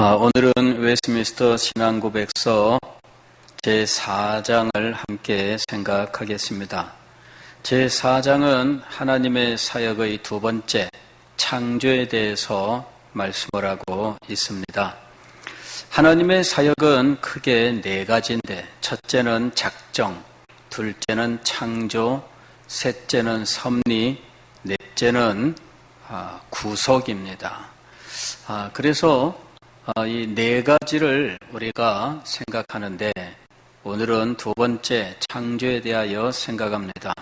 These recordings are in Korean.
오늘은 웨스트민스터 신앙고백서 제4장을 함께 생각하겠습니다. 제4장은 하나님의 사역의 두 번째 창조에 대해서 말씀을 하고 있습니다. 하나님의 사역은 크게 네 가지인데, 첫째는 작정, 둘째는 창조, 셋째는 섭리, 넷째는 구속입니다. 그래서 이 네 가지를 우리가 생각하는데, 오늘은 두 번째 창조에 대하여 생각합니다.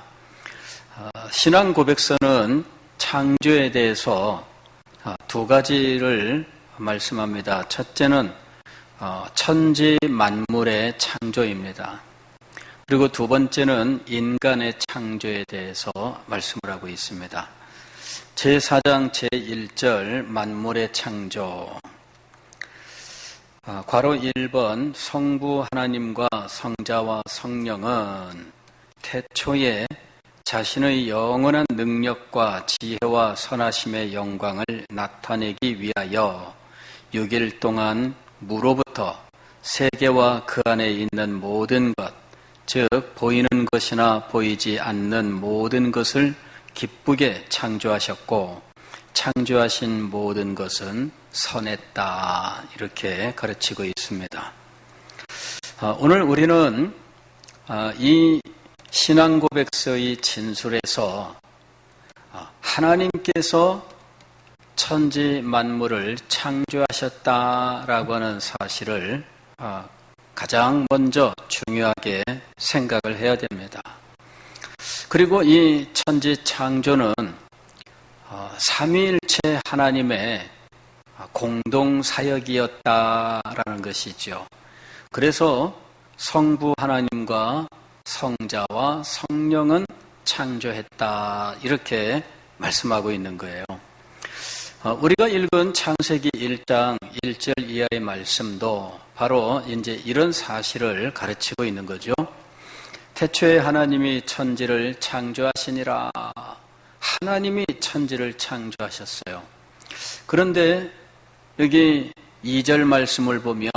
신앙 고백서는 창조에 대해서 두 가지를 말씀합니다. 첫째는 천지 만물의 창조입니다. 그리고 두 번째는 인간의 창조에 대해서 말씀을 하고 있습니다. 제4장 제1절 만물의 창조. 괄호 1번 성부 하나님과 성자와 성령은 태초에 자신의 영원한 능력과 지혜와 선하심의 영광을 나타내기 위하여 6일 동안 무로부터 세계와 그 안에 있는 모든 것, 즉 보이는 것이나 보이지 않는 모든 것을 기쁘게 창조하셨고, 창조하신 모든 것은 선했다, 이렇게 가르치고 있습니다. 오늘 우리는 이 신앙고백서의 진술에서 하나님께서 천지 만물을 창조하셨다라고 하는 사실을 가장 먼저 중요하게 생각을 해야 됩니다. 그리고 이 천지 창조는 삼위일체 하나님의 공동 사역이었다라는 것이죠. 그래서 성부 하나님과 성자와 성령은 창조했다, 이렇게 말씀하고 있는 거예요. 우리가 읽은 창세기 1장 1절 이하의 말씀도 바로 이제 이런 사실을 가르치고 있는 거죠. 태초에 하나님이 천지를 창조하시니라. 하나님이 천지를 창조하셨어요. 그런데 여기 2절 말씀을 보면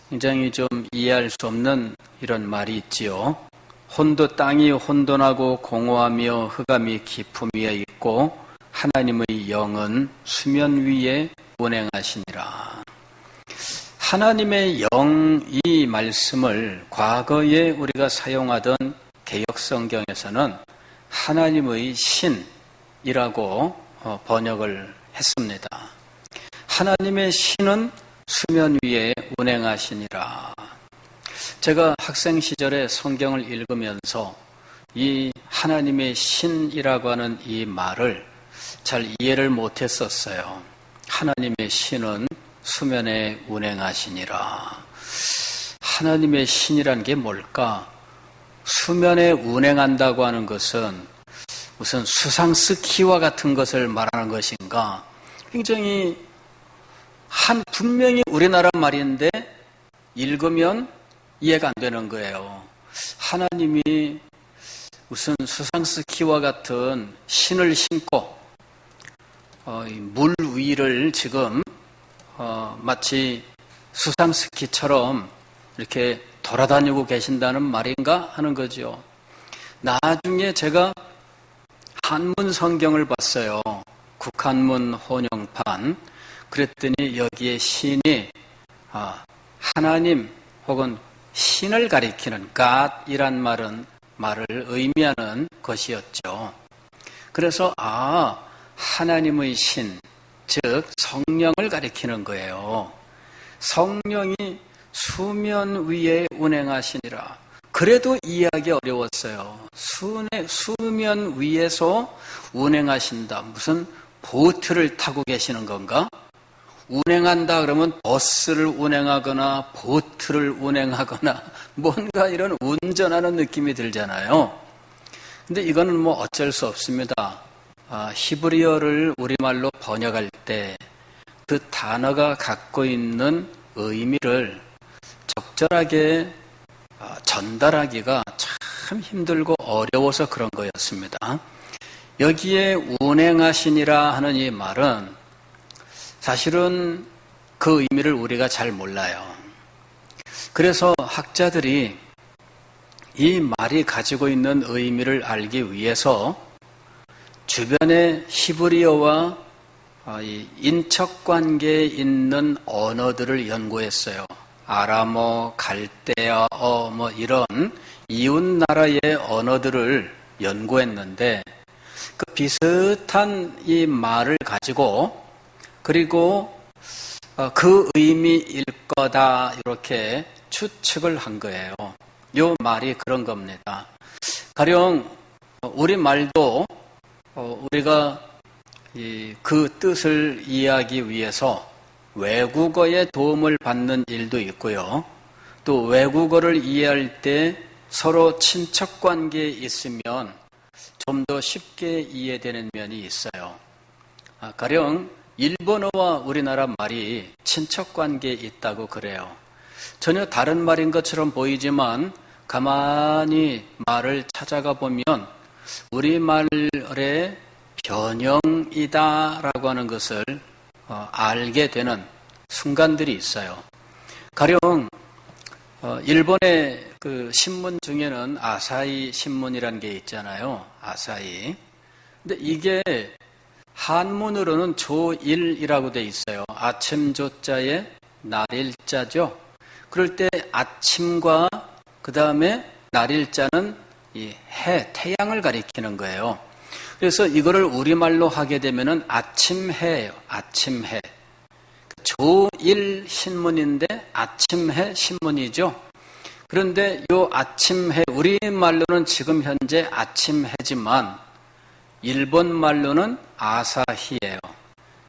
굉장히 좀 이해할 수 없는 이런 말이 있지요. 땅이 혼돈하고 공허하며 흑암이 깊음 위에 있고 하나님의 영은 수면 위에 운행하시니라. 하나님의 영, 이 말씀을 과거에 우리가 사용하던 개역성경에서는 하나님의 신이라고 번역을 했습니다. 하나님의 신은 수면 위에 운행하시니라. 제가 학생 시절에 성경을 읽으면서 이 하나님의 신이라고 하는 이 말을 잘 이해를 못했었어요. 하나님의 신은 수면에 운행하시니라. 하나님의 신이란 게 뭘까? 수면에 운행한다고 하는 것은 무슨 수상스키와 같은 것을 말하는 것인가? 굉장히 분명히 우리나라 말인데 읽으면 이해가 안 되는 거예요. 하나님이 무슨 수상스키와 같은 신을 신고 물 위를 지금 마치 수상스키처럼 이렇게 돌아다니고 계신다는 말인가 하는 거죠. 나중에 제가 한문 성경을 봤어요. 국한문 혼용판. 그랬더니 여기에 신이 하나님 혹은 신을 가리키는 God이란 말을 의미하는 것이었죠. 그래서 하나님의 신, 즉 성령을 가리키는 거예요. 성령이 수면 위에 운행하시니라. 그래도 이해하기 어려웠어요. 수면 위에서 운행하신다. 무슨 보트를 타고 계시는 건가? 운행한다 그러면 버스를 운행하거나 보트를 운행하거나 뭔가 이런 운전하는 느낌이 들잖아요. 근데 이거는 뭐 어쩔 수 없습니다. 히브리어를 우리말로 번역할 때 그 단어가 갖고 있는 의미를 적절하게 전달하기가 참 힘들고 어려워서 그런 거였습니다. 여기에 운행하시니라 하는 이 말은 사실은 그 의미를 우리가 잘 몰라요. 그래서 학자들이 이 말이 가지고 있는 의미를 알기 위해서 주변의 히브리어와 인척관계에 있는 언어들을 연구했어요. 아람어, 갈대아어 이런 이웃나라의 언어들을 연구했는데 그 비슷한 이 말을 가지고 그리고 그 의미일 거다 이렇게 추측을 한 거예요. 요 말이 그런 겁니다. 가령 우리 말도 우리가 그 뜻을 이해하기 위해서 외국어의 도움을 받는 일도 있고요. 또 외국어를 이해할 때 서로 친척관계에 있으면 좀 더 쉽게 이해되는 면이 있어요. 가령 일본어와 우리나라 말이 친척관계에 있다고 그래요. 전혀 다른 말인 것처럼 보이지만 가만히 말을 찾아가 보면 우리말의 변형이다라고 하는 것을 알게 되는 순간들이 있어요. 가령 일본의 그 신문 중에는 아사히 신문이라는 게 있잖아요. 아사히. 근데 이게 한문으로는 조일이라고 돼 있어요. 아침 조자에 날일자죠. 그럴 때 아침과 그 다음에 날일자는 이 해, 태양을 가리키는 거예요. 그래서 이거를 우리말로 하게 되면은 아침해예요. 아침해. 조일 신문인데 아침해 신문이죠. 그런데 요 아침해 우리말로는 지금 현재 아침해지만 일본 말로는 아사히예요.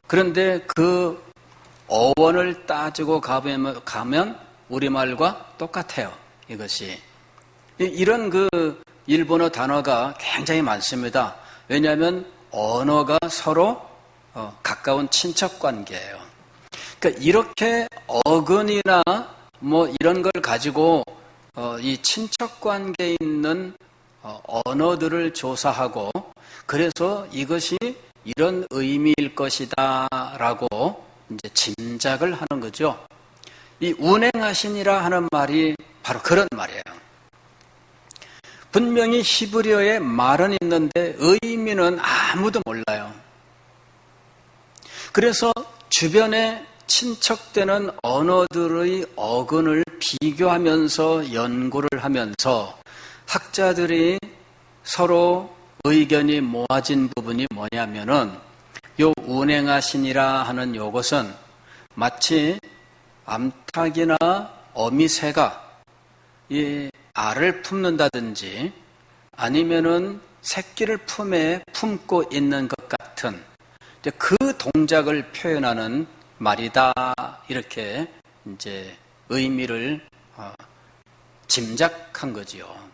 그런데 그 어원을 따지고 가면 우리말과 똑같아요. 이것이. 이런 그 일본어 단어가 굉장히 많습니다. 왜냐하면 언어가 서로 가까운 친척 관계예요. 그러니까 이렇게 어근이나 이런 걸 가지고 이 친척 관계에 있는 언어들을 조사하고 그래서 이것이 이런 의미일 것이다라고 이제 짐작을 하는 거죠. 이 운행하시니라 하는 말이 바로 그런 말이에요. 분명히 히브리어에 말은 있는데 의미는 아무도 몰라요. 그래서 주변에 친척되는 언어들의 어근을 비교하면서 연구를 하면서 학자들이 서로 의견이 모아진 부분이 뭐냐면은 요 운행하시니라 하는 요것은 마치 암탉이나 어미새가 이 알을 품는다든지 아니면은 새끼를 품에 품고 있는 것 같은 그 동작을 표현하는 말이다 이렇게 이제 의미를 짐작한 거지요.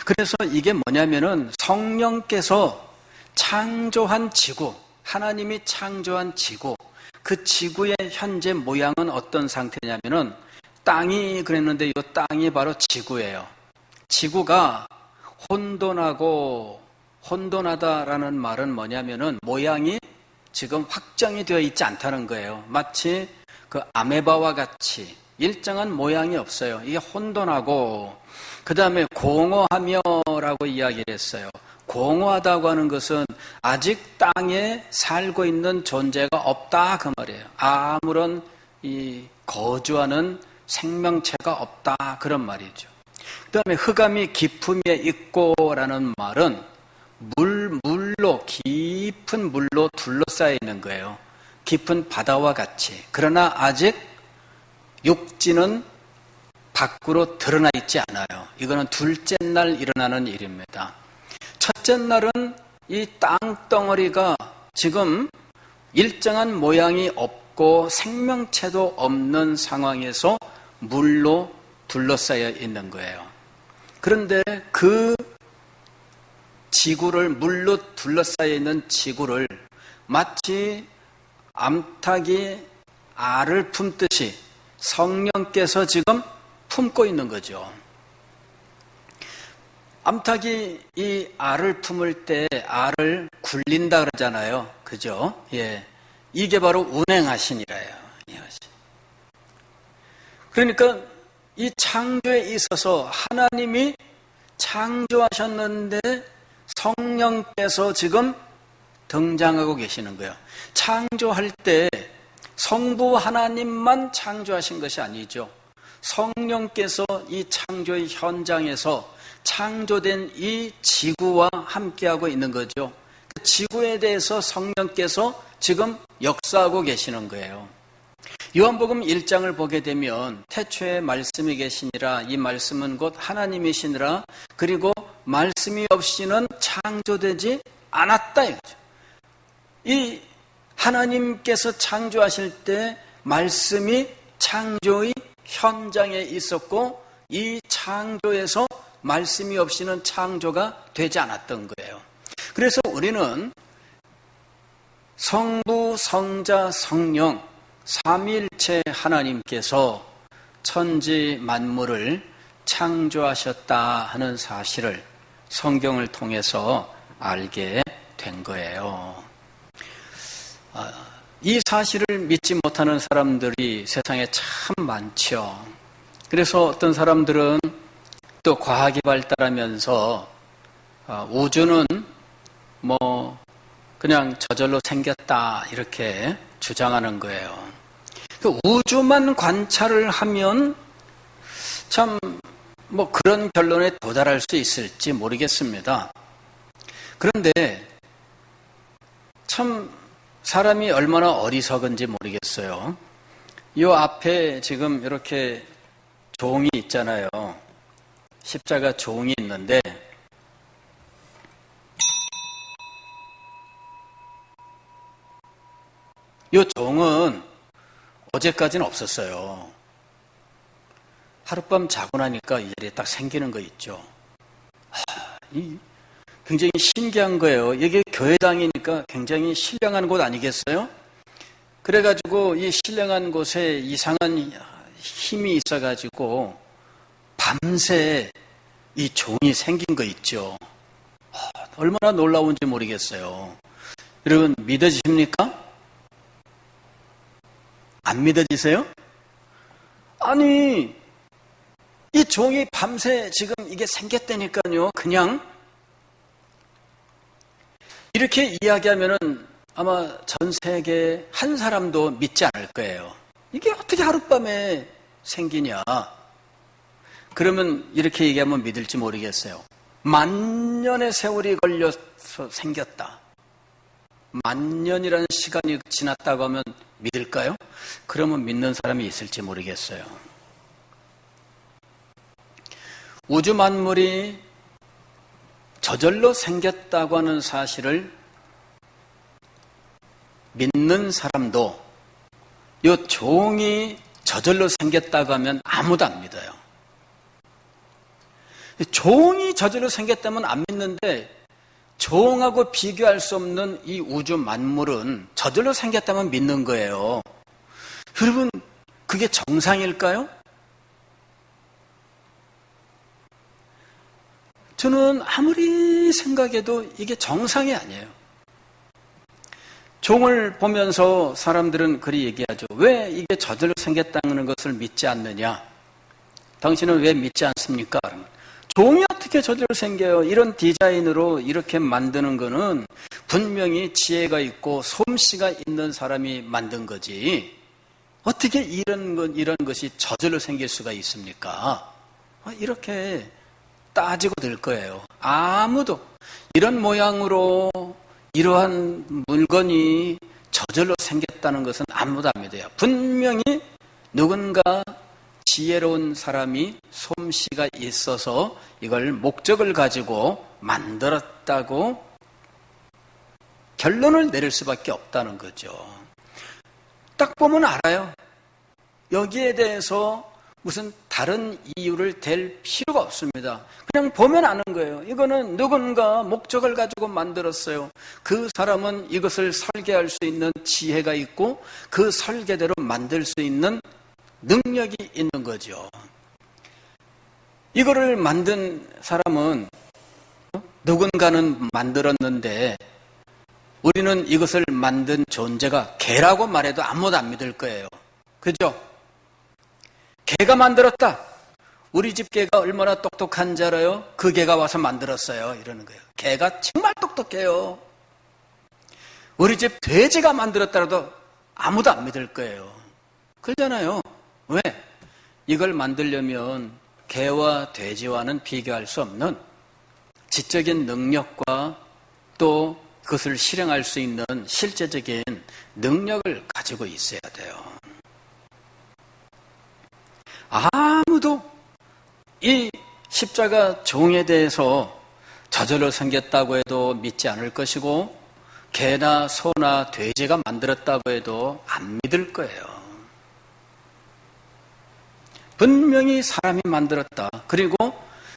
그래서 이게 뭐냐면은 성령께서 창조한 지구, 하나님이 창조한 지구, 그 지구의 현재 모양은 어떤 상태냐면은 땅이 그랬는데 이 땅이 바로 지구예요. 지구가 혼돈하다라는 말은 뭐냐면은 모양이 지금 확정이 되어 있지 않다는 거예요. 마치 그 아메바와 같이 일정한 모양이 없어요. 이게 혼돈하고 그 다음에 공허하며라고 이야기를 했어요. 공허하다고 하는 것은 아직 땅에 살고 있는 존재가 없다 그 말이에요. 아무런 이 거주하는 생명체가 없다 그런 말이죠. 그 다음에 흑암이 깊음에 있고라는 말은 물로 깊은 물로 둘러싸여 있는 거예요. 깊은 바다와 같이. 그러나 아직 육지는 밖으로 드러나 있지 않아요. 이거는 둘째 날 일어나는 일입니다. 첫째 날은 이 땅덩어리가 지금 일정한 모양이 없고 생명체도 없는 상황에서 물로 둘러싸여 있는 거예요. 그런데 그 지구를 물로 둘러싸여 있는 지구를 마치 암탉이 알을 품듯이 성령께서 지금 품고 있는 거죠. 암탉이 이 알을 품을 때 알을 굴린다 그러잖아요. 그죠? 예. 이게 바로 운행하시니라예요. 그러니까 이 창조에 있어서 하나님이 창조하셨는데 성령께서 지금 등장하고 계시는 거예요. 창조할 때 성부 하나님만 창조하신 것이 아니죠. 성령께서 이 창조의 현장에서 창조된 이 지구와 함께하고 있는 거죠. 그 지구에 대해서 성령께서 지금 역사하고 계시는 거예요. 요한복음 1장을 보게 되면 태초에 말씀이 계시니라, 이 말씀은 곧 하나님이시니라, 그리고 말씀이 없이는 창조되지 않았다 이거죠. 이 하나님께서 창조하실 때 말씀이 창조의 현장에 있었고 이 창조에서 말씀이 없이는 창조가 되지 않았던 거예요. 그래서 우리는 성부, 성자, 성령 삼위일체 하나님께서 천지 만물을 창조하셨다 하는 사실을 성경을 통해서 알게 된 거예요. 이 사실을 믿지 못하는 사람들이 세상에 참 많죠. 그래서 어떤 사람들은 또 과학이 발달하면서 우주는 그냥 저절로 생겼다 이렇게 주장하는 거예요. 그 우주만 관찰을 하면 참 그런 결론에 도달할 수 있을지 모르겠습니다. 그런데 참 사람이 얼마나 어리석은지 모르겠어요. 이 앞에 지금 이렇게 종이 있잖아요. 십자가 종이 있는데 이 종은 어제까지는 없었어요. 하룻밤 자고 나니까 이 자리에 딱 생기는 거 있죠. 굉장히 신기한 거예요. 이게 교회당이니까 굉장히 신령한 곳 아니겠어요? 그래가지고 이 신령한 곳에 이상한 힘이 있어가지고 밤새 이 종이 생긴 거 있죠. 얼마나 놀라운지 모르겠어요. 여러분 믿어지십니까? 안 믿어지세요? 아니 이 종이 밤새 지금 이게 생겼다니까요. 그냥 이렇게 이야기하면은 아마 전 세계 한 사람도 믿지 않을 거예요. 이게 어떻게 하룻밤에 생기냐? 그러면 이렇게 얘기하면 믿을지 모르겠어요. 만년의 세월이 걸려서 생겼다. 만년이라는 시간이 지났다고 하면 믿을까요? 그러면 믿는 사람이 있을지 모르겠어요. 우주 만물이 저절로 생겼다고 하는 사실을 믿는 사람도 이 종이 저절로 생겼다고 하면 아무도 안 믿어요. 종이 저절로 생겼다면 안 믿는데 종하고 비교할 수 없는 이 우주 만물은 저절로 생겼다면 믿는 거예요. 여러분, 그게 정상일까요? 저는 아무리 생각해도 이게 정상이 아니에요. 종을 보면서 사람들은 그리 얘기하죠. 왜 이게 저절로 생겼다는 것을 믿지 않느냐? 당신은 왜 믿지 않습니까? 그러면 종이 어떻게 저절로 생겨요? 이런 디자인으로 이렇게 만드는 거는 분명히 지혜가 있고 솜씨가 있는 사람이 만든 거지. 어떻게 이런 것이 저절로 생길 수가 있습니까? 이렇게 따지고 들 거예요. 아무도 이런 모양으로 이러한 물건이 저절로 생겼다는 것은 아무도 안 믿어요. 분명히 누군가 지혜로운 사람이 솜씨가 있어서 이걸 목적을 가지고 만들었다고 결론을 내릴 수밖에 없다는 거죠. 딱 보면 알아요. 여기에 대해서 무슨 다른 이유를 댈 필요가 없습니다. 그냥 보면 아는 거예요. 이거는 누군가 목적을 가지고 만들었어요. 그 사람은 이것을 설계할 수 있는 지혜가 있고 그 설계대로 만들 수 있는 능력이 있는 거죠. 이거를 만든 사람은 누군가는 만들었는데 우리는 이것을 만든 존재가 개라고 말해도 아무도 안 믿을 거예요. 그죠? 개가 만들었다. 우리 집 개가 얼마나 똑똑한 줄 알아요? 그 개가 와서 만들었어요. 이러는 거예요. 개가 정말 똑똑해요. 우리 집 돼지가 만들었다라도 아무도 안 믿을 거예요. 그러잖아요. 왜? 이걸 만들려면 개와 돼지와는 비교할 수 없는 지적인 능력과 또 그것을 실행할 수 있는 실제적인 능력을 가지고 있어야 돼요. 아무도 이 십자가 종에 대해서 저절로 생겼다고 해도 믿지 않을 것이고 개나 소나 돼지가 만들었다고 해도 안 믿을 거예요. 분명히 사람이 만들었다. 그리고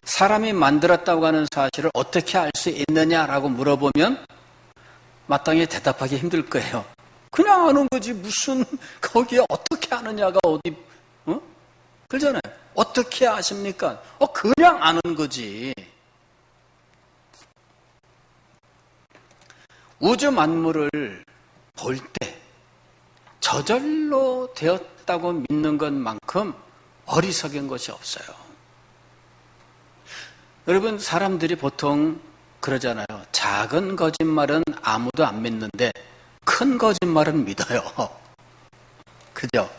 사람이 만들었다고 하는 사실을 어떻게 알 수 있느냐라고 물어보면 마땅히 대답하기 힘들 거예요. 그냥 아는 거지 무슨 거기에 어떻게 아느냐가 어디 그러잖아요. 어떻게 아십니까? 그냥 아는 거지. 우주 만물을 볼 때 저절로 되었다고 믿는 것만큼 어리석은 것이 없어요. 여러분, 사람들이 보통 그러잖아요. 작은 거짓말은 아무도 안 믿는데 큰 거짓말은 믿어요. 그죠?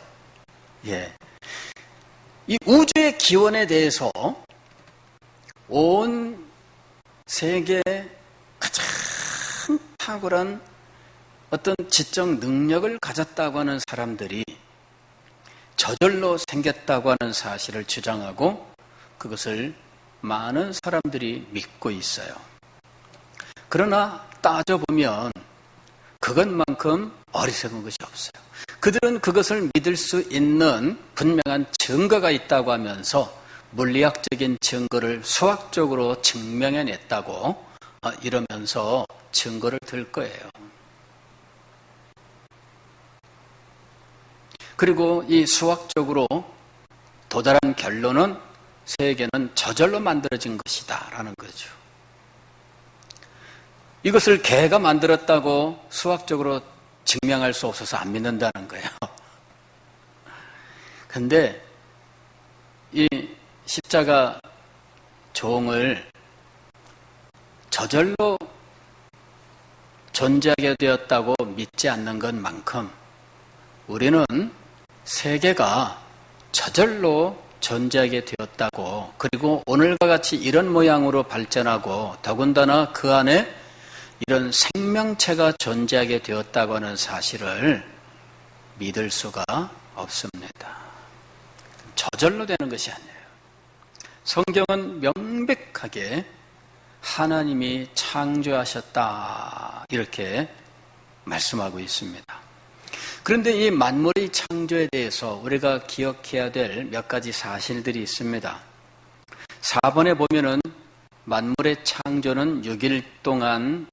예. 이 우주의 기원에 대해서 온 세계에 가장 탁월한 어떤 지적 능력을 가졌다고 하는 사람들이 저절로 생겼다고 하는 사실을 주장하고 그것을 많은 사람들이 믿고 있어요. 그러나 따져보면 그것만큼 어리석은 것이 없어요. 그들은 그것을 믿을 수 있는 분명한 증거가 있다고 하면서 물리학적인 증거를 수학적으로 증명해냈다고 이러면서 증거를 들 거예요. 그리고 이 수학적으로 도달한 결론은 세계는 저절로 만들어진 것이다 라는 거죠. 이것을 개가 만들었다고 수학적으로 증명할 수 없어서 안 믿는다는 거예요. 그런데 이 십자가 종을 저절로 존재하게 되었다고 믿지 않는 것만큼 우리는 세계가 저절로 존재하게 되었다고, 그리고 오늘과 같이 이런 모양으로 발전하고 더군다나 그 안에 이런 생명체가 존재하게 되었다고 하는 사실을 믿을 수가 없습니다. 저절로 되는 것이 아니에요. 성경은 명백하게 하나님이 창조하셨다 이렇게 말씀하고 있습니다. 그런데 이 만물의 창조에 대해서 우리가 기억해야 될 몇 가지 사실들이 있습니다. 4번에 보면은 만물의 창조는 6일 동안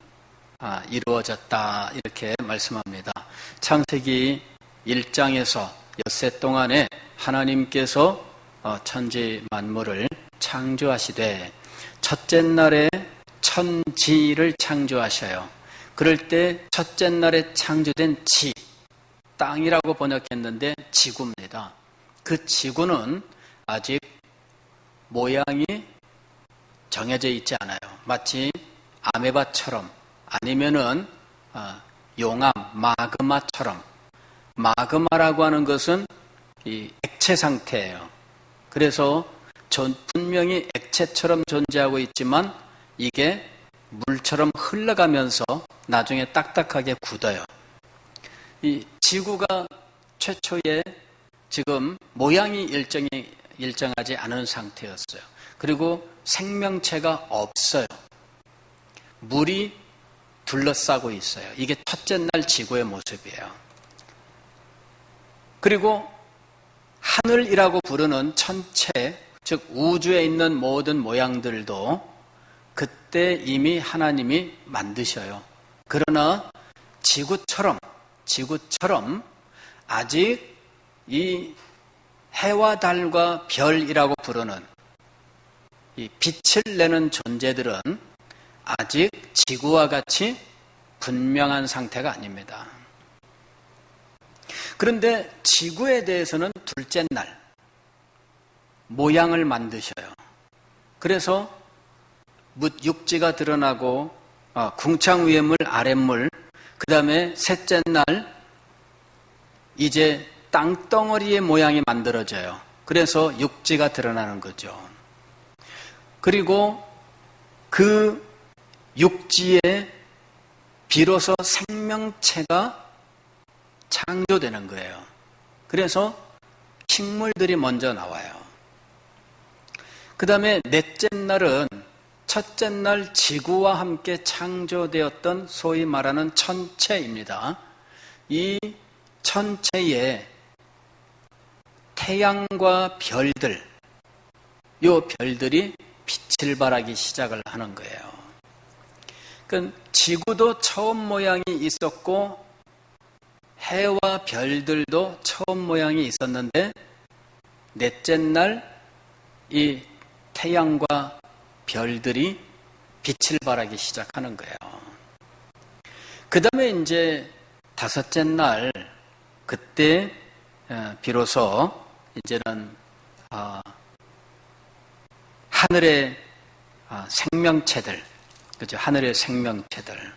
이루어졌다 이렇게 말씀합니다. 창세기 1장에서 엿새 동안에 하나님께서 천지 만물을 창조하시되 첫째 날에 천지를 창조하셔요. 그럴 때 첫째 날에 창조된 지, 땅이라고 번역했는데 지구입니다. 그 지구는 아직 모양이 정해져 있지 않아요. 마치 아메바처럼 아니면은 용암, 마그마처럼. 마그마라고 하는 것은 이 액체 상태예요. 그래서 분명히 액체처럼 존재하고 있지만 이게 물처럼 흘러가면서 나중에 딱딱하게 굳어요. 이 지구가 최초에 지금 모양이 일정하지 않은 상태였어요. 그리고 생명체가 없어요. 물이 둘러싸고 있어요. 이게 첫째 날 지구의 모습이에요. 그리고 하늘이라고 부르는 천체, 즉 우주에 있는 모든 모양들도 그때 이미 하나님이 만드셔요. 그러나 지구처럼 아직 이 해와 달과 별이라고 부르는 이 빛을 내는 존재들은 아직 지구와 같이 분명한 상태가 아닙니다. 그런데 지구에 대해서는 둘째 날, 모양을 만드셔요. 그래서 육지가 드러나고 궁창 위의 물, 아랫물, 그 다음에 셋째 날 이제 땅덩어리의 모양이 만들어져요. 그래서 육지가 드러나는 거죠. 그리고 그 육지에 비로소 생명체가 창조되는 거예요. 그래서 식물들이 먼저 나와요. 그 다음에 넷째 날은 첫째 날 지구와 함께 창조되었던 소위 말하는 천체입니다. 이 천체에 태양과 별들, 요 별들이 빛을 발하기 시작을 하는 거예요. 그러니까 지구도 처음 모양이 있었고 해와 별들도 처음 모양이 있었는데 넷째 날 이 태양과 별들이 빛을 발하기 시작하는 거예요. 그 다음에 이제 다섯째 날 그때 비로소 이제는 하늘의 생명체들, 그죠? 하늘의 생명체들.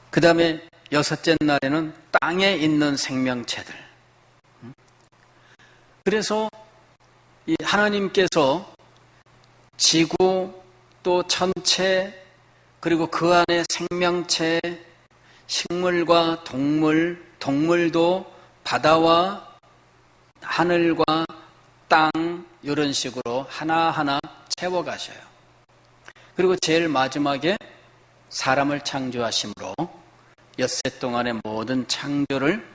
그 다음에 여섯째 날에는 땅에 있는 생명체들. 그래서 이 하나님께서 지구 또 천체 그리고 그 안에 생명체, 식물과 동물, 동물도 바다와 하늘과 땅 이런 식으로 하나하나 채워가셔요. 그리고 제일 마지막에 사람을 창조하심으로 엿새 동안의 모든 창조를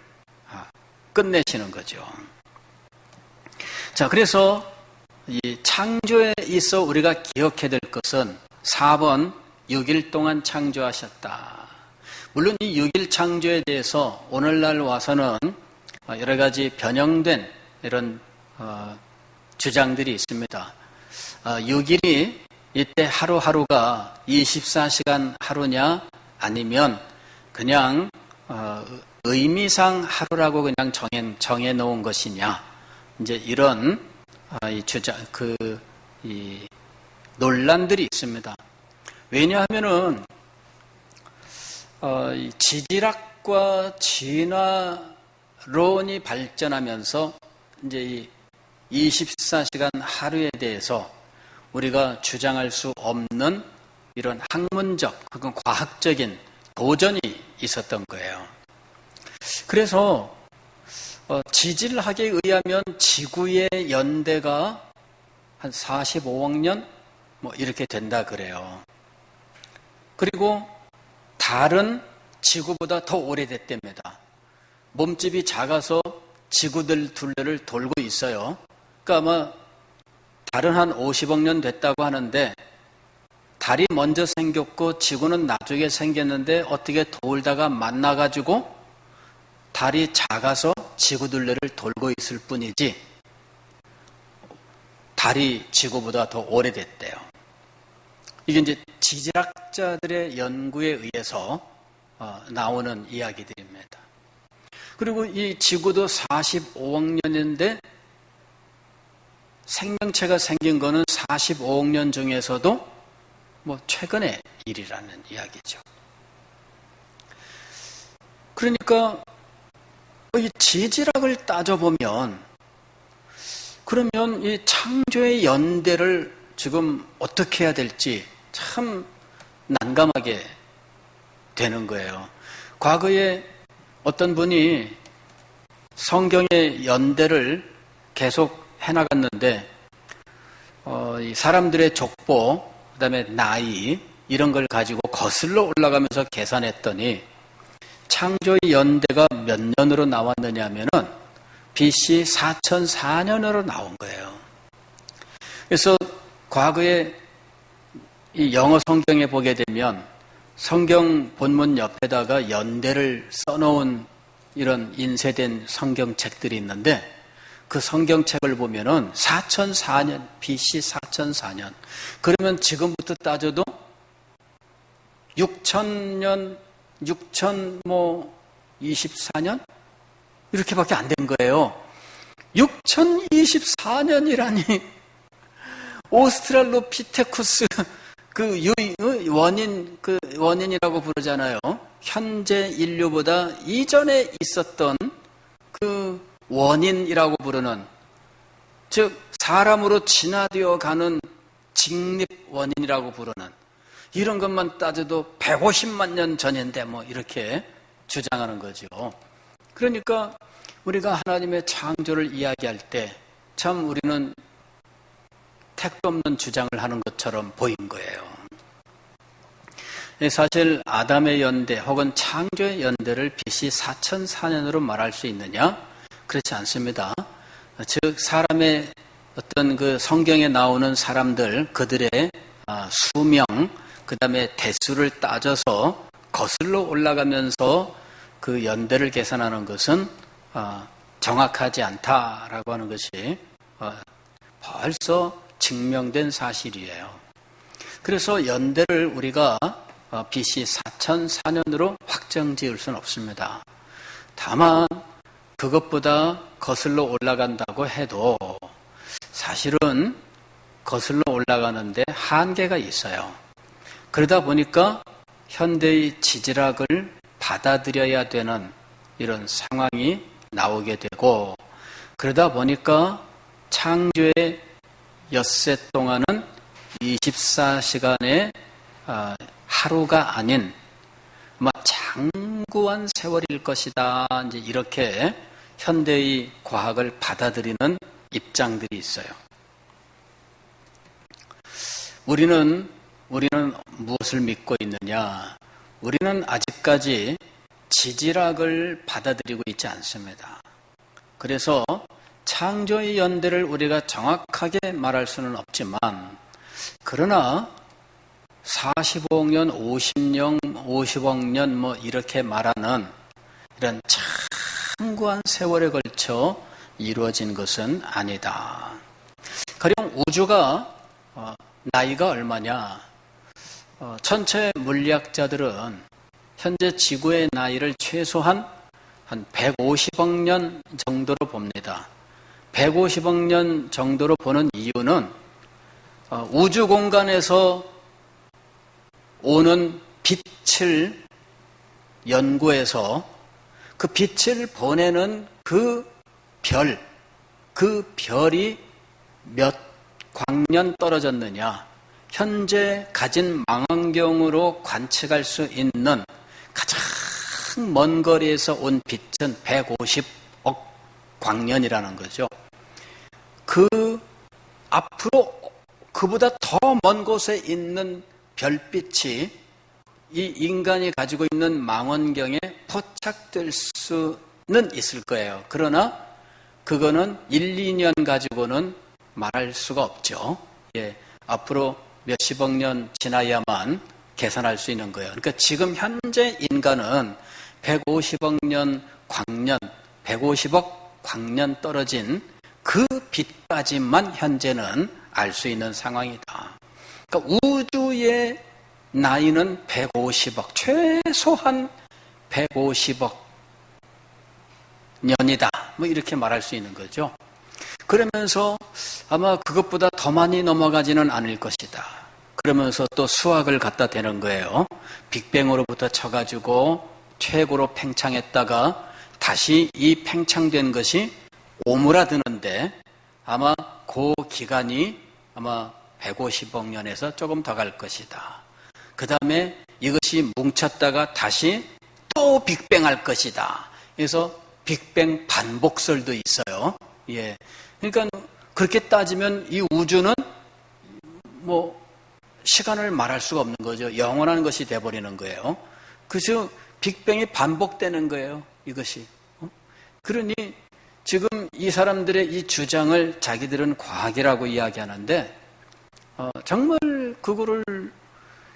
끝내시는 거죠. 자, 그래서 이 창조에 있어 우리가 기억해야 될 것은 4번 6일 동안 창조하셨다. 물론 이 6일 창조에 대해서 오늘날 와서는 여러 가지 변형된 이런 주장들이 있습니다. 6일이 이때 하루하루가 24시간 하루냐 아니면 그냥 의미상 하루라고 그냥 정해 놓은 것이냐, 이제 이런 이 논란들이 있습니다. 왜냐하면은 지질학과 진화론이 발전하면서 이제 이 24시간 하루에 대해서 우리가 주장할 수 없는 이런 학문적, 그건 과학적인 도전이 있었던 거예요. 그래서 지질학에 의하면 지구의 연대가 한 45억 년 이렇게 된다 그래요. 그리고 달은 지구보다 더 오래됐답니다. 몸집이 작아서 지구들 둘레를 돌고 있어요. 그러니까 아마 달은 한 50억 년 됐다고 하는데 달이 먼저 생겼고 지구는 나중에 생겼는데 어떻게 돌다가 만나가지고 달이 작아서 지구 둘레를 돌고 있을 뿐이지 달이 지구보다 더 오래됐대요. 이게 이제 지질학자들의 연구에 의해서 나오는 이야기들입니다. 그리고 이 지구도 45억 년인데 생명체가 생긴 거는 45억 년 중에서도 최근의 일이라는 이야기죠. 그러니까 이 지질학을 따져보면 그러면 이 창조의 연대를 지금 어떻게 해야 될지 참 난감하게 되는 거예요. 과거에 어떤 분이 성경의 연대를 계속 해나갔는데 이 사람들의 족보, 그 다음에 나이 이런 걸 가지고 거슬러 올라가면서 계산했더니 창조의 연대가 몇 년으로 나왔느냐 하면은 BC 4004년으로 나온 거예요. 그래서 과거에 이 영어 성경에 보게 되면 성경 본문 옆에다가 연대를 써놓은 이런 인쇄된 성경책들이 있는데 그 성경책을 보면은 4004년, BC 4004년. 그러면 지금부터 따져도 6000년, 24년? 이렇게밖에 안 된 거예요. 6024년이라니 오스트랄로피테쿠스 원인이라고 부르잖아요. 현재 인류보다 이전에 있었던 그 원인이라고 부르는, 즉 사람으로 진화되어 가는 직립 원인이라고 부르는, 이런 것만 따져도 150만 년 전인데 뭐 이렇게 주장하는 거죠. 그러니까 우리가 하나님의 창조를 이야기할 때 참 우리는 택도 없는 주장을 하는 것처럼 보인 거예요. 사실 아담의 연대 혹은 창조의 연대를 BC 4004년으로 말할 수 있느냐? 그렇지 않습니다. 즉 사람의 어떤 그 성경에 나오는 사람들, 그들의 수명, 그 다음에 대수를 따져서 거슬러 올라가면서 그 연대를 계산하는 것은 정확하지 않다라고 하는 것이 벌써 증명된 사실이에요. 그래서 연대를 우리가 BC 4004년으로 확정 지을 수는 없습니다. 다만 그것보다 거슬러 올라간다고 해도 사실은 거슬러 올라가는데 한계가 있어요. 그러다 보니까 현대의 지질학을 받아들여야 되는 이런 상황이 나오게 되고, 그러다 보니까 창조의 엿새 동안은 24시간의 하루가 아닌 장구한 세월일 것이다. 이제 이렇게 현대의 과학을 받아들이는 입장들이 있어요. 우리는 무엇을 믿고 있느냐? 우리는 아직까지 지질학을 받아들이고 있지 않습니다. 그래서 창조의 연대를 우리가 정확하게 말할 수는 없지만, 그러나 45억 년, 50억 년 뭐 이렇게 말하는 이런 장구한 세월에 걸쳐 이루어진 것은 아니다. 가령 우주가 나이가 얼마냐? 전체 물리학자들은 현재 지구의 나이를 최소한 한 150억 년 정도로 봅니다. 150억 년 정도로 보는 이유는 우주 공간에서 오는 빛을 연구해서 그 빛을 보내는 그 별이 몇 광년 떨어졌느냐, 현재 가진 망원경으로 관측할 수 있는 가장 먼 거리에서 온 빛은 150억 광년이라는 거죠. 그 앞으로 그보다 더 먼 곳에 있는 별빛이 이 인간이 가지고 있는 망원경에 포착될 수는 있을 거예요. 그러나 그거는 1, 2년 가지고는 말할 수가 없죠. 앞으로 몇십억 년 지나야만 계산할 수 있는 거예요. 그러니까 지금 현재 인간은 150억 년 광년, 150억 광년 떨어진 그 빛까지만 현재는 알 수 있는 상황이다. 그러니까 우주의 나이는 150억, 최소한 150억 년이다. 뭐 이렇게 말할 수 있는 거죠. 그러면서 아마 그것보다 더 많이 넘어가지는 않을 것이다. 그러면서 또 수학을 갖다 대는 거예요. 빅뱅으로부터 쳐가지고 최고로 팽창했다가 다시 이 팽창된 것이 오므라드는데 아마 그 기간이 아마 150억 년에서 조금 더 갈 것이다. 그 다음에 이것이 뭉쳤다가 다시 또 빅뱅할 것이다. 그래서 빅뱅 반복설도 있어요. 그러니까 그렇게 따지면 이 우주는 뭐 시간을 말할 수가 없는 거죠. 영원한 것이 돼버리는 거예요. 그래서 빅뱅이 반복되는 거예요. 이것이. 그러니 지금 이 사람들의 이 주장을 자기들은 과학이라고 이야기하는데 정말 그거를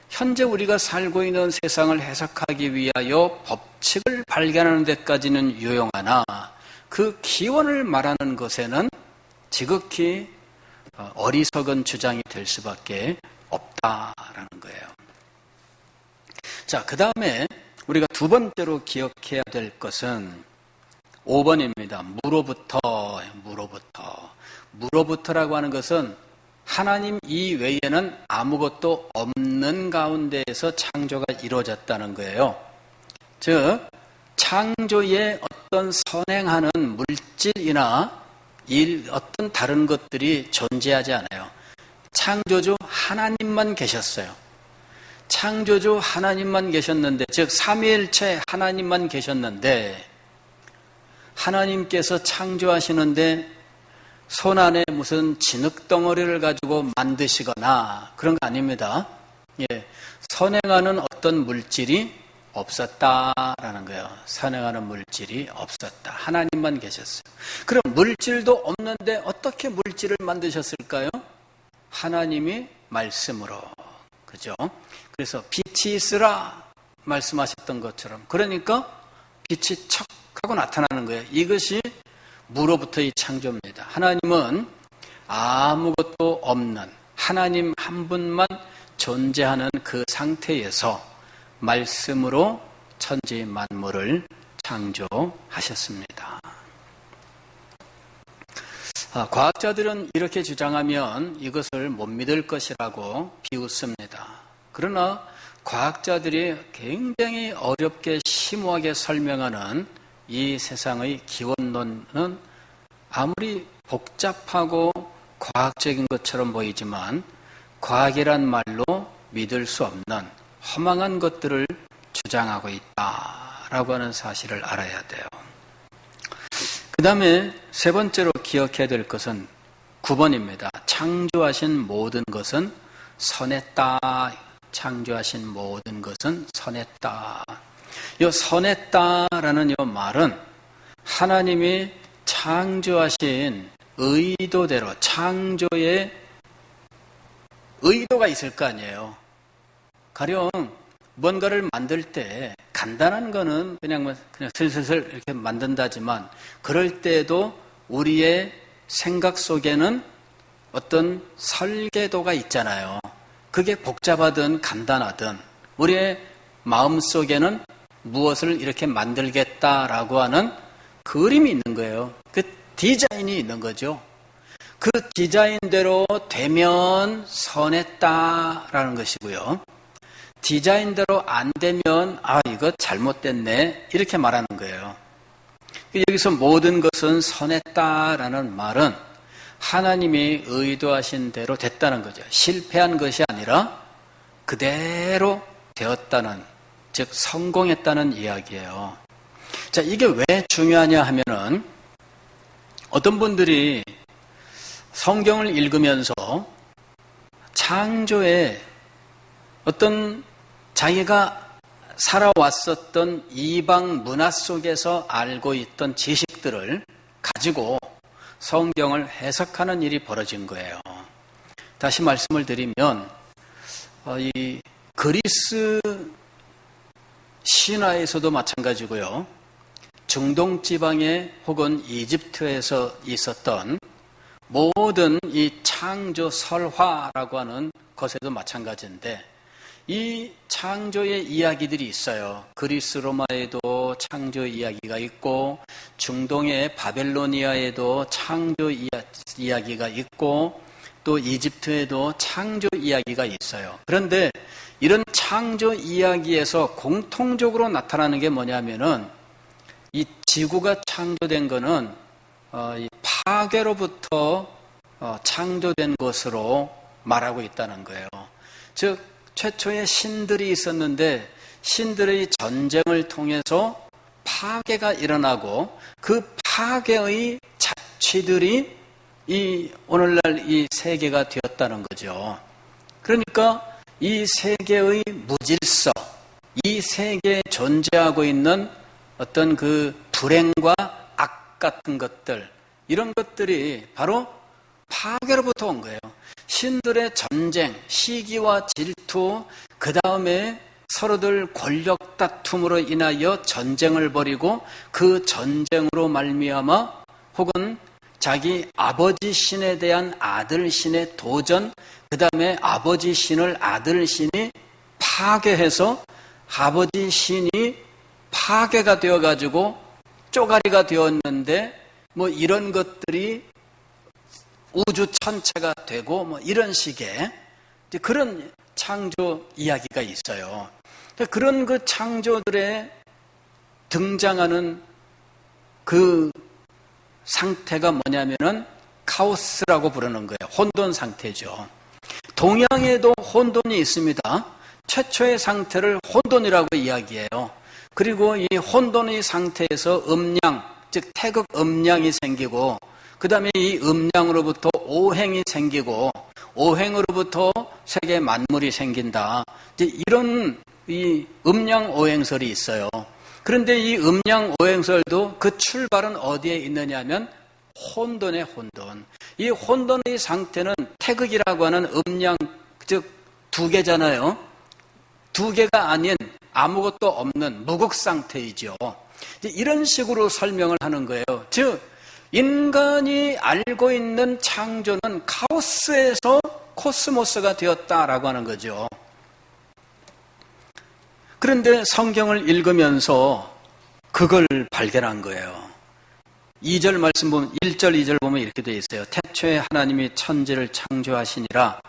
현재 우리가 살고 있는 세상을 해석하기 위하여 법칙을 발견하는 데까지는 유용하나 그 기원을 말하는 것에는 지극히 어리석은 주장이 될 수밖에 없다라는 거예요. 자, 그 다음에 우리가 두 번째로 기억해야 될 것은 5번입니다. 무로부터라고 하는 것은 하나님 이외에는 아무것도 없는 가운데에서 창조가 이루어졌다는 거예요. 즉 창조에 어떤 선행하는 물질이나 어떤 다른 것들이 존재하지 않아요. 창조주 하나님만 계셨어요. 창조주 하나님만 계셨는데, 즉 삼위일체 하나님만 계셨는데, 하나님께서 창조하시는데 손 안에 무슨 진흙덩어리를 가지고 만드시거나 그런 거 아닙니다. 선행하는 어떤 물질이 없었다라는 거예요. 선행하는 물질이 없었다. 하나님만 계셨어요. 그럼 물질도 없는데 어떻게 물질을 만드셨을까요? 하나님이 말씀으로. 그죠? 그래서 빛이 있으라 말씀하셨던 것처럼, 그러니까 빛이 척 하고 나타나는 거예요. 이것이 무로부터의 창조입니다. 하나님은 아무것도 없는 하나님 한 분만 존재하는 그 상태에서 말씀으로 천지 만물을 창조하셨습니다. 과학자들은 이렇게 주장하면 이것을 못 믿을 것이라고 비웃습니다. 그러나 과학자들이 굉장히 어렵게 심오하게 설명하는 이 세상의 기원론은 아무리 복잡하고 과학적인 것처럼 보이지만 과학이란 말로 믿을 수 없는 허망한 것들을 주장하고 있다라고 하는 사실을 알아야 돼요. 그 다음에 세 번째로 기억해야 될 것은 9번입니다. 창조하신 모든 것은 선했다. 창조하신 모든 것은 선했다. 이 선했다라는 이 말은 하나님이 창조하신 의도대로 창조에 의도가 있을 거 아니에요. 가령 뭔가를 만들 때 간단한 거는 그냥 슬슬 이렇게 만든다지만 그럴 때에도 우리의 생각 속에는 어떤 설계도가 있잖아요. 그게 복잡하든 간단하든 우리의 마음 속에는 무엇을 이렇게 만들겠다라고 하는 그림이 있는 거예요. 그 디자인이 있는 거죠. 그 디자인대로 되면 선했다라는 것이고요. 디자인대로 안 되면 이거 잘못됐네 이렇게 말하는 거예요. 여기서 모든 것은 선했다라는 말은 하나님이 의도하신 대로 됐다는 거죠. 실패한 것이 아니라 그대로 되었다는, 즉 성공했다는 이야기예요. 자, 이게 왜 중요하냐 하면은 어떤 분들이 성경을 읽으면서 창조에 어떤 자기가 살아왔었던 이방 문화 속에서 알고 있던 지식들을 가지고 성경을 해석하는 일이 벌어진 거예요. 다시 말씀을 드리면 이 그리스 신화에서도 마찬가지고요. 중동 지방에 혹은 이집트에서 있었던 모든 이 창조 설화라고 하는 것에도 마찬가지인데 이 창조의 이야기들이 있어요. 그리스 로마에도 창조 이야기가 있고 중동의 바벨로니아에도 창조 이야기가 있고 또 이집트에도 창조 이야기가 있어요. 그런데 이런 창조 이야기에서 공통적으로 나타나는 게 뭐냐면은 이 지구가 창조된 거는 이 파괴로부터 창조된 것으로 말하고 있다는 거예요. 즉 최초의 신들이 있었는데 신들의 전쟁을 통해서 파괴가 일어나고 그 파괴의 자취들이 이 오늘날 이 세계가 되었다는 거죠. 그러니까 이 세계의 무질서, 이 세계에 존재하고 있는 어떤 그 불행과 악 같은 것들, 이런 것들이 바로 파괴로부터 온 거예요. 신들의 전쟁, 시기와 질투, 그 다음에 서로들 권력 다툼으로 인하여 전쟁을 벌이고 그 전쟁으로 말미암아 혹은 자기 아버지 신에 대한 아들 신의 도전, 그 다음에 아버지 신을 아들 신이 파괴해서 아버지 신이 파괴가 되어가지고 쪼가리가 되었는데 뭐 이런 것들이 우주 전체가 되고 뭐 이런 식의 그런 창조 이야기가 있어요. 그런 그 창조들에 등장하는 그 상태가 뭐냐면은 카오스라고 부르는 거예요. 혼돈 상태죠. 동양에도 혼돈이 있습니다. 최초의 상태를 혼돈이라고 이야기해요. 그리고 이 혼돈의 상태에서 음양, 즉 태극 음양이 생기고 그 다음에 이 음양으로부터 오행이 생기고 오행으로부터 세계 만물이 생긴다. 이제 이런 이 음양 오행설이 있어요. 그런데 이 음양 오행설도 그 출발은 어디에 있느냐면 혼돈의 혼돈. 이 혼돈의 상태는 태극이라고 하는 음양, 즉 두 개잖아요. 두 개가 아닌 아무것도 없는 무극 상태이죠. 이런 식으로 설명을 하는 거예요. 즉 인간이 알고 있는 창조는 카오스에서 코스모스가 되었다라고 하는 거죠. 그런데 성경을 읽으면서 그걸 발견한 거예요. 2절 말씀 보면 1절 2절 보면 이렇게 되어 있어요. 태초에 하나님이 천지를 창조하시니라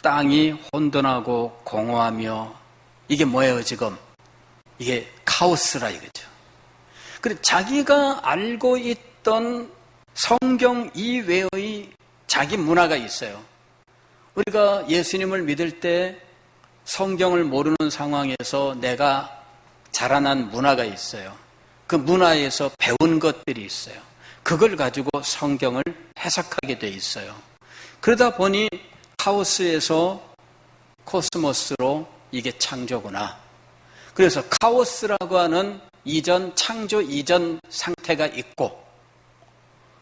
땅이 혼돈하고 공허하며 이게 뭐예요 지금? 이게 카오스라 이거죠. 그리고 자기가 알고 있던 성경 이외의 자기 문화가 있어요. 우리가 예수님을 믿을 때 성경을 모르는 상황에서 내가 자라난 문화가 있어요. 그 문화에서 배운 것들이 있어요. 그걸 가지고 성경을 해석하게 돼 있어요. 그러다 보니 카오스에서 코스모스로 이게 창조구나. 그래서 카오스라고 하는 이전, 창조 이전 상태가 있고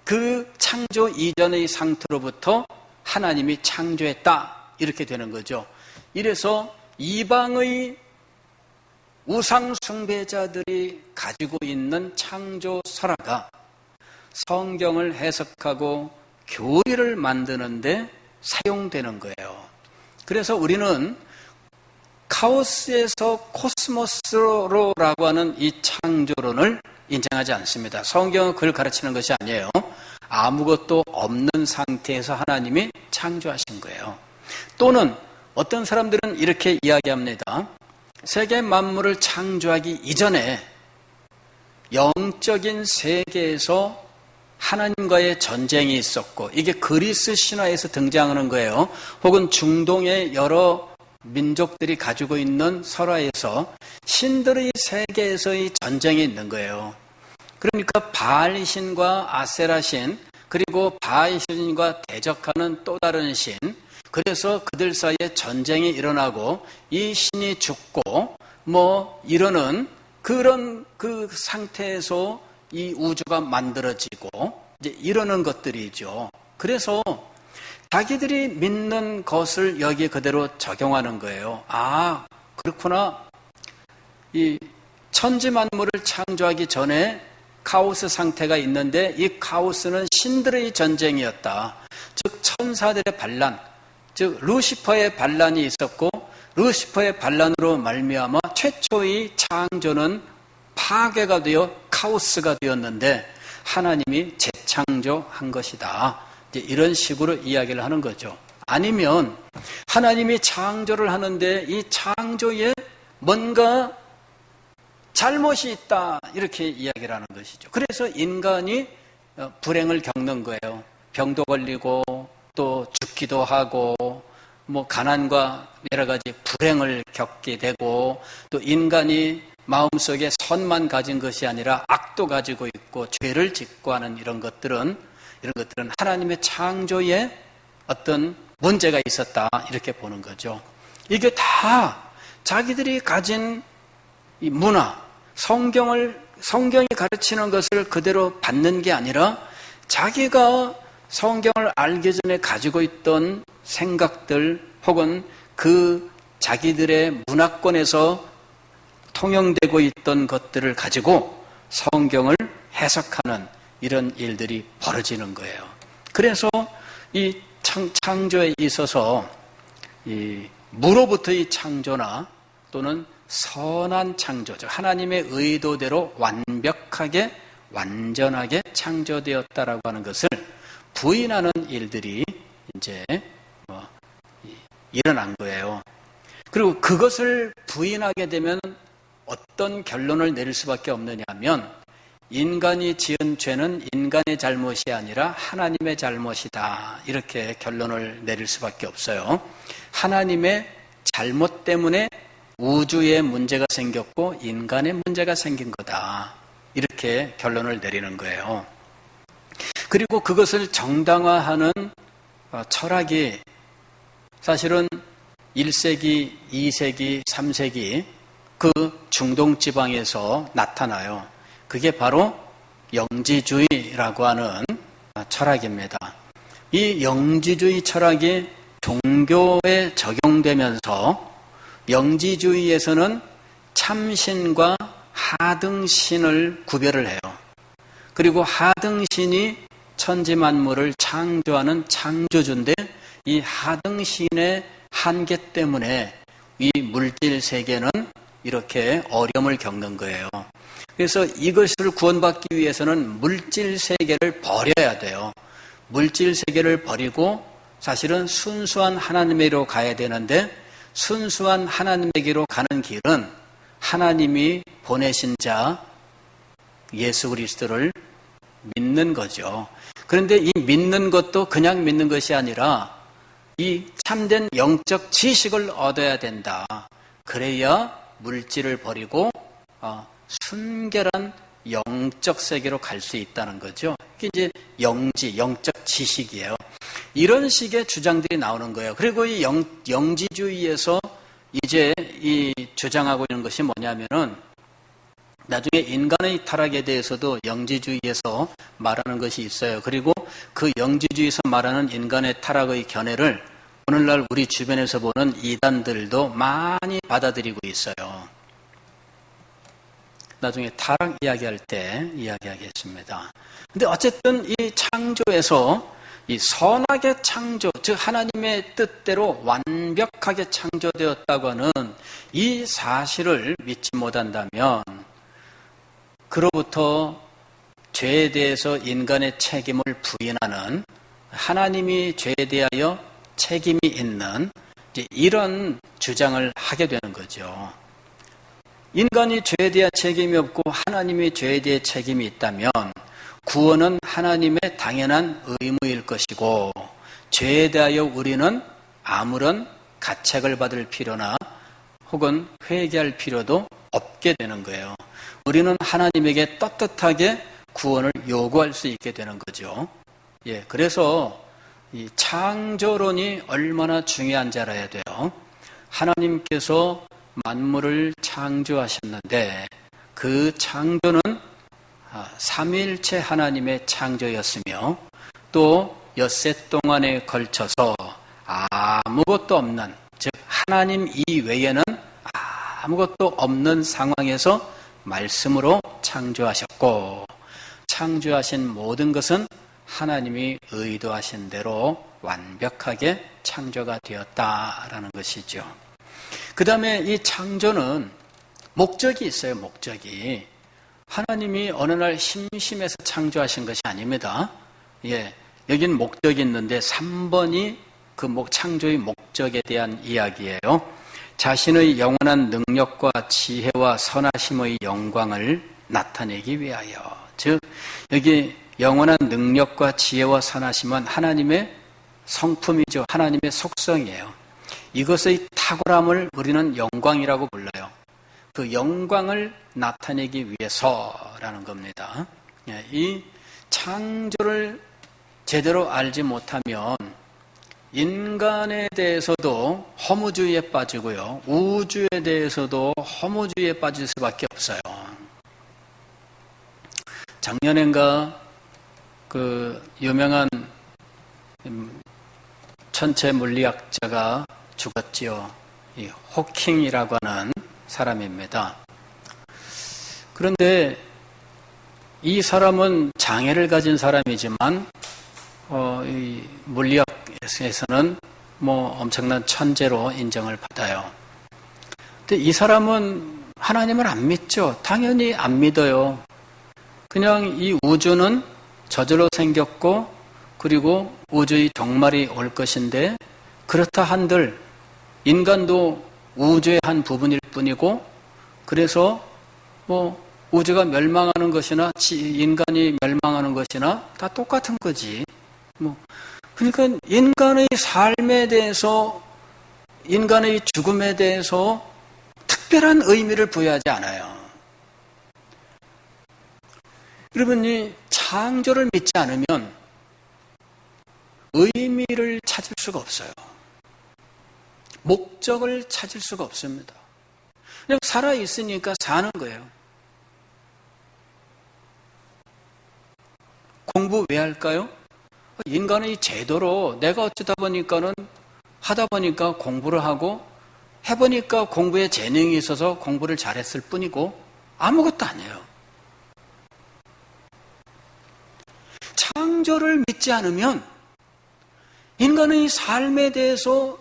그 창조 이전의 상태로부터 하나님이 창조했다. 이렇게 되는 거죠. 이래서 이방의 우상 숭배자들이 가지고 있는 창조 설화가 성경을 해석하고 교리를 만드는데 사용되는 거예요. 그래서 우리는 카오스에서 코스모스로라고 하는 이 창조론을 인정하지 않습니다. 성경은 그걸 가르치는 것이 아니에요. 아무것도 없는 상태에서 하나님이 창조하신 거예요. 또는 어떤 사람들은 이렇게 이야기합니다. 세계 만물을 창조하기 이전에 영적인 세계에서 하나님과의 전쟁이 있었고 이게 그리스 신화에서 등장하는 거예요. 혹은 중동의 여러 민족들이 가지고 있는 설화에서 신들의 세계에서의 전쟁이 있는 거예요. 그러니까 바알 신과 아세라 신 그리고 바알 신과 대적하는 또 다른 신 그래서 그들 사이에 전쟁이 일어나고 이 신이 죽고 뭐 이러는 그런 그 상태에서 이 우주가 만들어지고 이제 이러는 것들이죠. 그래서 자기들이 믿는 것을 여기에 그대로 적용하는 거예요. 아, 그렇구나. 이 천지 만물을 창조하기 전에 카오스 상태가 있는데 이 카오스는 신들의 전쟁이었다. 즉 천사들의 반란, 즉 루시퍼의 반란이 있었고 루시퍼의 반란으로 말미암아 최초의 창조는 파괴가 되어 카오스가 되었는데 하나님이 재창조한 것이다. 이제 이런 식으로 이야기를 하는 거죠. 아니면 하나님이 창조를 하는데 이 창조에 뭔가 잘못이 있다 이렇게 이야기를 하는 것이죠. 그래서 인간이 불행을 겪는 거예요. 병도 걸리고 또 죽기도 하고 뭐 가난과 여러 가지 불행을 겪게 되고 또 인간이 마음속에 선만 가진 것이 아니라 악도 가지고 있고 죄를 짓고 하는 이런 것들은 하나님의 창조에 어떤 문제가 있었다 이렇게 보는 거죠. 이게 다 자기들이 가진 이 문화, 성경이 가르치는 것을 그대로 받는 게 아니라 자기가 성경을 알기 전에 가지고 있던 생각들 혹은 그 자기들의 문화권에서 통용되고 있던 것들을 가지고 성경을 해석하는 이런 일들이 벌어지는 거예요. 그래서 이 창조에 있어서 이 무로부터의 창조나 또는 선한 창조, 즉 하나님의 의도대로 완벽하게 완전하게 창조되었다라고 하는 것을 부인하는 일들이 이제 일어난 거예요. 그리고 그것을 부인하게 되면 어떤 결론을 내릴 수밖에 없느냐 하면 인간이 지은 죄는 인간의 잘못이 아니라 하나님의 잘못이다. 이렇게 결론을 내릴 수밖에 없어요. 하나님의 잘못 때문에 우주에 문제가 생겼고 인간의 문제가 생긴 거다. 이렇게 결론을 내리는 거예요. 그리고 그것을 정당화하는 철학이 사실은 1세기, 2세기, 3세기 그 중동 지방에서 나타나요. 그게 바로 영지주의라고 하는 철학입니다. 이 영지주의 철학이 종교에 적용되면서 영지주의에서는 참신과 하등신을 구별을 해요. 그리고 하등신이 천지만물을 창조하는 창조주인데 이 하등신의 한계 때문에 이 물질 세계는 이렇게 어려움을 겪는 거예요. 그래서 이것을 구원받기 위해서는 물질 세계를 버려야 돼요. 물질 세계를 버리고 사실은 순수한 하나님에게로 가야 되는데 순수한 하나님에게로 가는 길은 하나님이 보내신 자 예수 그리스도를 믿는 거죠. 그런데 이 믿는 것도 그냥 믿는 것이 아니라 이 참된 영적 지식을 얻어야 된다. 그래야 물질을 버리고 순결한 영적 세계로 갈 수 있다는 거죠. 이게 이제 영적 지식이에요. 이런 식의 주장들이 나오는 거예요. 그리고 이 영지주의에서 이제 이 주장하고 있는 것이 뭐냐면은 나중에 인간의 타락에 대해서도 영지주의에서 말하는 것이 있어요. 그리고 그 영지주의에서 말하는 인간의 타락의 견해를 오늘날 우리 주변에서 보는 이단들도 많이 받아들이고 있어요. 나중에 타락 이야기할 때 이야기하겠습니다. 근데 어쨌든 이 창조에서 이 선하게 창조, 즉 하나님의 뜻대로 완벽하게 창조되었다고 하는 이 사실을 믿지 못한다면 그로부터 죄에 대해서 인간의 책임을 부인하는 하나님이 죄에 대하여 책임이 있는 이런 주장을 하게 되는 거죠. 인간이 죄에 대한 책임이 없고 하나님이 죄에 대해 책임이 있다면 구원은 하나님의 당연한 의무일 것이고 죄에 대하여 우리는 아무런 가책을 받을 필요나 혹은 회개할 필요도 없게 되는 거예요. 우리는 하나님에게 떳떳하게 구원을 요구할 수 있게 되는 거죠. 그래서 이 창조론이 얼마나 중요한지 알아야 돼요. 하나님께서 만물을 창조하셨는데 그 창조는 삼위일체 하나님의 창조였으며 또 엿새 동안에 걸쳐서 아무것도 없는, 즉 하나님 이외에는 아무것도 없는 상황에서 말씀으로 창조하셨고 창조하신 모든 것은 하나님이 의도하신 대로 완벽하게 창조가 되었다라는 것이죠. 그 다음에 이 창조는 목적이 있어요. 목적이. 하나님이 어느 날 심심해서 창조하신 것이 아닙니다. 여기는 목적이 있는데 3번이 그 창조의 목적에 대한 이야기예요. 자신의 영원한 능력과 지혜와 선하심의 영광을 나타내기 위하여. 즉 여기 영원한 능력과 지혜와 선하심은 하나님의 성품이죠. 하나님의 속성이에요. 이것의 탁월함을 우리는 영광이라고 불러요. 그 영광을 나타내기 위해서라는 겁니다. 이 창조를 제대로 알지 못하면 인간에 대해서도 허무주의에 빠지고요. 우주에 대해서도 허무주의에 빠질 수밖에 없어요. 작년엔가 그 유명한 천체 물리학자가 죽었지요. 이 호킹이라고 하는 사람입니다. 그런데 이 사람은 장애를 가진 사람이지만 이 물리학에서는 엄청난 천재로 인정을 받아요. 근데 이 사람은 하나님을 안 믿죠. 당연히 안 믿어요. 그냥 이 우주는 저절로 생겼고 그리고 우주의 종말이 올 것인데 그렇다 한들 인간도 우주의 한 부분일 뿐이고 그래서 우주가 멸망하는 것이나 인간이 멸망하는 것이나 다 똑같은 거지. 그러니까 인간의 삶에 대해서 인간의 죽음에 대해서 특별한 의미를 부여하지 않아요. 여러분이 창조를 믿지 않으면 의미를 찾을 수가 없어요. 목적을 찾을 수가 없습니다. 그냥 살아있으니까 사는 거예요. 공부 왜 할까요? 인간의 제도로 내가 어쩌다 보니까는 하다 보니까 공부를 하고 해보니까 공부에 재능이 있어서 공부를 잘했을 뿐이고 아무것도 아니에요. 창조를 믿지 않으면 인간의 삶에 대해서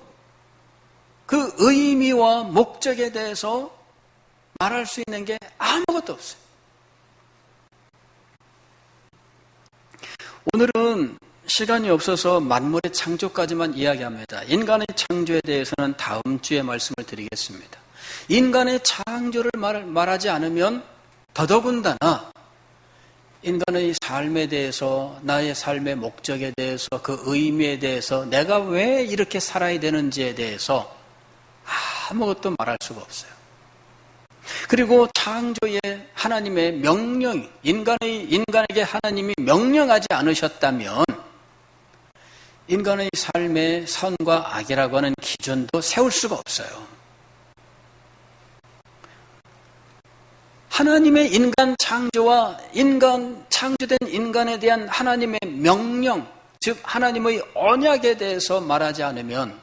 그 의미와 목적에 대해서 말할 수 있는 게 아무것도 없어요. 오늘은 시간이 없어서 만물의 창조까지만 이야기합니다. 인간의 창조에 대해서는 다음 주에 말씀을 드리겠습니다. 인간의 창조를 말하지 않으면 더더군다나 인간의 삶에 대해서 나의 삶의 목적에 대해서 그 의미에 대해서 내가 왜 이렇게 살아야 되는지에 대해서 아무것도 말할 수가 없어요. 그리고 창조의 하나님의 명령, 인간에게 하나님이 명령하지 않으셨다면 인간의 삶의 선과 악이라고 하는 기준도 세울 수가 없어요. 하나님의 인간 창조와 창조된 인간에 대한 하나님의 명령, 즉 하나님의 언약에 대해서 말하지 않으면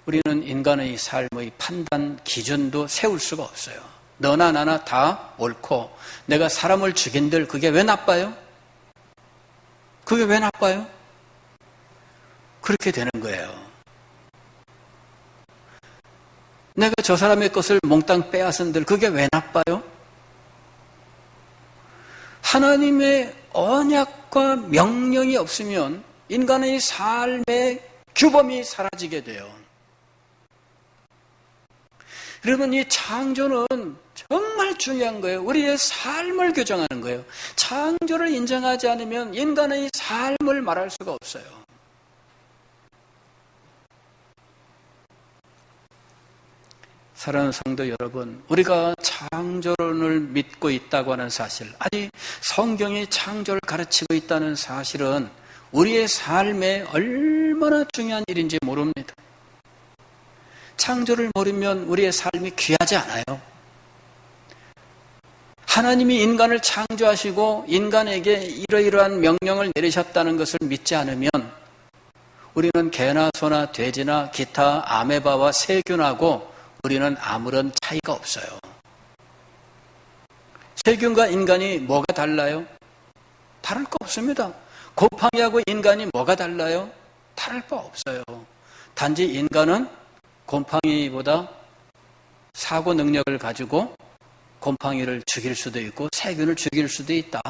우리는 인간의 삶의 판단 기준도 세울 수가 없어요. 너나 나나 다 옳고 내가 사람을 죽인들 그게 왜 나빠요? 그게 왜 나빠요? 그렇게 되는 거예요. 내가 저 사람의 것을 몽땅 빼앗은들 그게 왜 나빠요? 하나님의 언약과 명령이 없으면 인간의 삶의 규범이 사라지게 돼요. 여러분, 이 창조는 정말 중요한 거예요. 우리의 삶을 규정하는 거예요. 창조를 인정하지 않으면 인간의 삶을 말할 수가 없어요. 사랑하는 성도 여러분, 우리가 창조론을 믿고 있다고 하는 사실, 아니 성경이 창조를 가르치고 있다는 사실은 우리의 삶에 얼마나 중요한 일인지 모릅니다. 창조를 모르면 우리의 삶이 귀하지 않아요. 하나님이 인간을 창조하시고 인간에게 이러이러한 명령을 내리셨다는 것을 믿지 않으면 우리는 개나 소나 돼지나 기타 아메바와 세균하고 우리는 아무런 차이가 없어요. 세균과 인간이 뭐가 달라요? 다를 거 없습니다. 곰팡이하고 인간이 뭐가 달라요? 다를 바 없어요. 단지 인간은 곰팡이보다 사고 능력을 가지고 곰팡이를 죽일 수도 있고 세균을 죽일 수도 있다.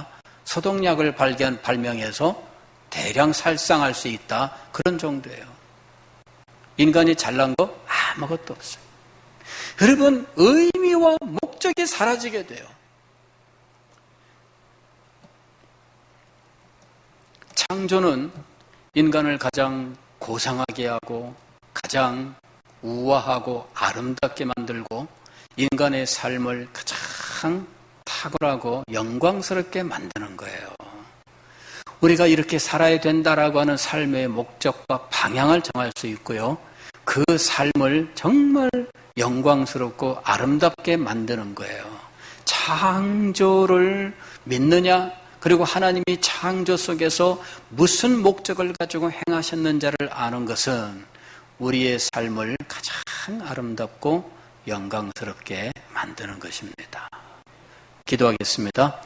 소독약을 발명해서 대량 살상할 수 있다. 그런 정도예요. 인간이 잘난 거 아무것도 없어요. 여러분, 의미와 목적이 사라지게 돼요. 창조는 인간을 가장 고상하게 하고 가장 우아하고 아름답게 만들고 인간의 삶을 가장 탁월하고 영광스럽게 만드는 거예요. 우리가 이렇게 살아야 된다라고 하는 삶의 목적과 방향을 정할 수 있고요. 그 삶을 정말 영광스럽고 아름답게 만드는 거예요. 창조를 믿느냐? 그리고 하나님이 창조 속에서 무슨 목적을 가지고 행하셨는지를 아는 것은 우리의 삶을 가장 아름답고 영광스럽게 만드는 것입니다. 기도하겠습니다.